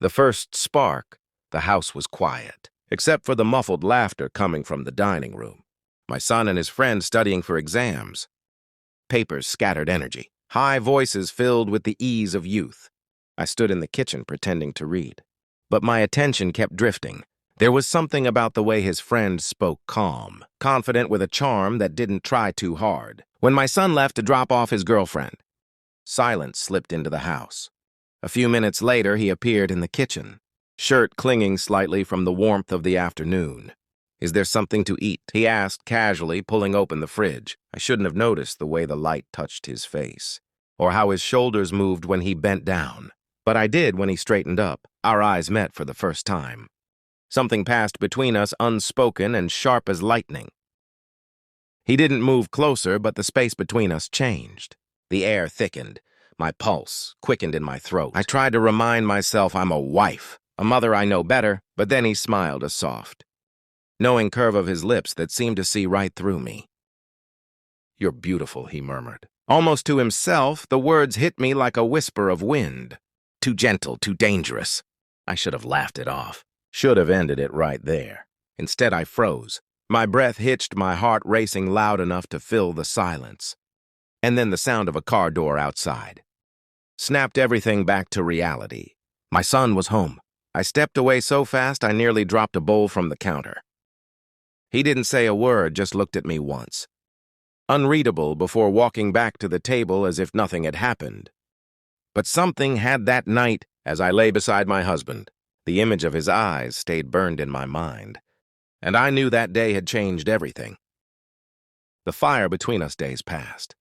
The first spark, the house was quiet, except for the muffled laughter coming from the dining room. My son and his friend studying for exams. Papers scattered energy. High voices filled with the ease of youth. I stood in the kitchen pretending to read. But my attention kept drifting. There was something about the way his friend spoke calm, confident with a charm that didn't try too hard. When my son left to drop off his girlfriend, silence slipped into the house. A few minutes later, he appeared in the kitchen, shirt clinging slightly from the warmth of the afternoon. "Is there something to eat?" he asked casually, pulling open the fridge. I shouldn't have noticed the way the light touched his face, or how his shoulders moved when he bent down. But I did when he straightened up. Our eyes met for the first time. Something passed between us, unspoken and sharp as lightning. He didn't move closer, but the space between us changed. The air thickened. My pulse quickened in my throat. I tried to remind myself I'm a wife, a mother I know better, but then he smiled a soft, knowing curve of his lips that seemed to see right through me. "You're beautiful," he murmured. Almost to himself, the words hit me like a whisper of wind. Too gentle, too dangerous. I should have laughed it off. Should have ended it right there. Instead, I froze. My breath hitched, my heart racing loud enough to fill the silence. And then the sound of a car door outside snapped everything back to reality. My son was home. I stepped away so fast I nearly dropped a bowl from the counter. He didn't say a word, just looked at me once. Unreadable, before walking back to the table as if nothing had happened. But something had that night as I lay beside my husband. The image of his eyes stayed burned in my mind, and I knew that day had changed everything. The fire between us days passed,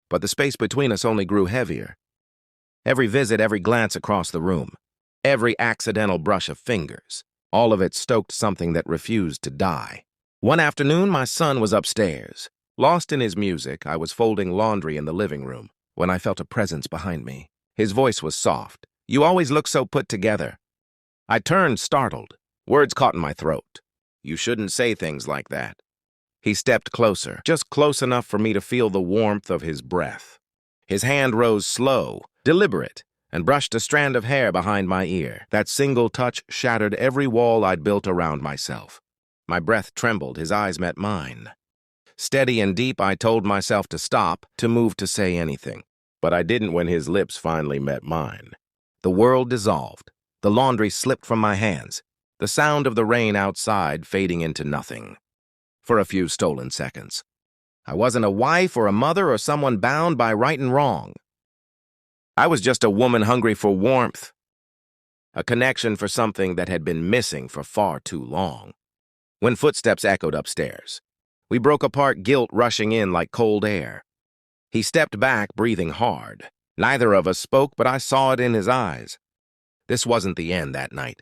but the space between us only grew heavier. Every visit, every glance across the room, every accidental brush of fingers, all of it stoked something that refused to die. One afternoon, my son was upstairs. Lost in his music, I was folding laundry in the living room when I felt a presence behind me. His voice was soft. "You always look so put together." I turned, startled. Words caught in my throat. "You shouldn't say things like that." He stepped closer, just close enough for me to feel the warmth of his breath. His hand rose slow, deliberate, and brushed a strand of hair behind my ear. That single touch shattered every wall I'd built around myself. My breath trembled, his eyes met mine. Steady and deep, I told myself to stop, to move, to say anything. But I didn't when his lips finally met mine. The world dissolved. The laundry slipped from my hands. The sound of the rain outside fading into nothing. For a few stolen seconds. I wasn't a wife or a mother or someone bound by right and wrong. I was just a woman hungry for warmth. A connection for something that had been missing for far too long. When footsteps echoed upstairs, we broke apart, guilt rushing in like cold air. He stepped back, breathing hard. Neither of us spoke, but I saw it in his eyes. This wasn't the end that night.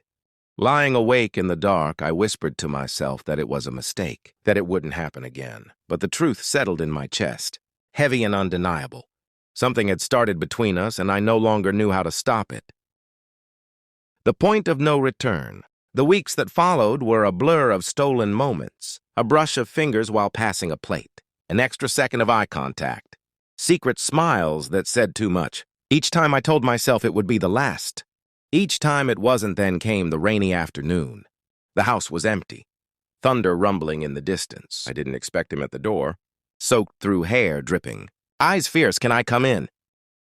Lying awake in the dark, I whispered to myself that it was a mistake, that it wouldn't happen again. But the truth settled in my chest, heavy and undeniable. Something had started between us, and I no longer knew how to stop it. The point of no return. The weeks that followed were a blur of stolen moments, a brush of fingers while passing a plate, an extra second of eye contact, secret smiles that said too much. Each time I told myself it would be the last. Each time it wasn't, then came the rainy afternoon. The house was empty, thunder rumbling in the distance. I didn't expect him at the door, soaked through hair dripping. "Eyes fierce, can I come in?"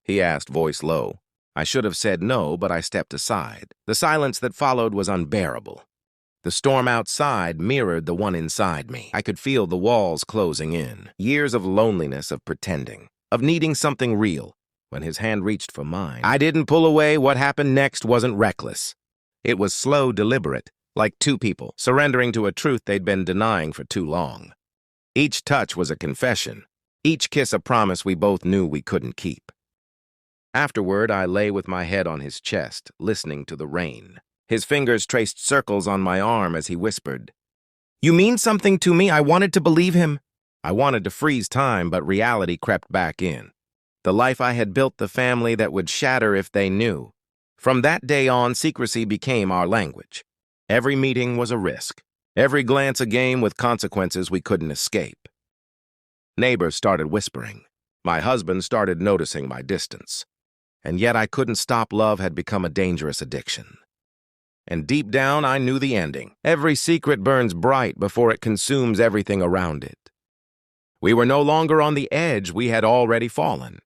he asked, voice low. I should have said no, but I stepped aside. The silence that followed was unbearable. The storm outside mirrored the one inside me. I could feel the walls closing in. Years of loneliness, of pretending, of needing something real. When his hand reached for mine, I didn't pull away. What happened next wasn't reckless. It was slow, deliberate, like two people surrendering to a truth they'd been denying for too long. Each touch was a confession. Each kiss a promise we both knew we couldn't keep. Afterward, I lay with my head on his chest, listening to the rain. His fingers traced circles on my arm as he whispered, "You mean something to me." I wanted to believe him. I wanted to freeze time, but reality crept back in. The life I had built, the family that would shatter if they knew. From that day on, secrecy became our language. Every meeting was a risk. Every glance a game with consequences we couldn't escape. Neighbors started whispering. My husband started noticing my distance. And yet I couldn't stop. Love had become a dangerous addiction. and deep down I knew the ending. Every secret burns bright before it consumes everything around it. We were no longer on the edge, we had already fallen.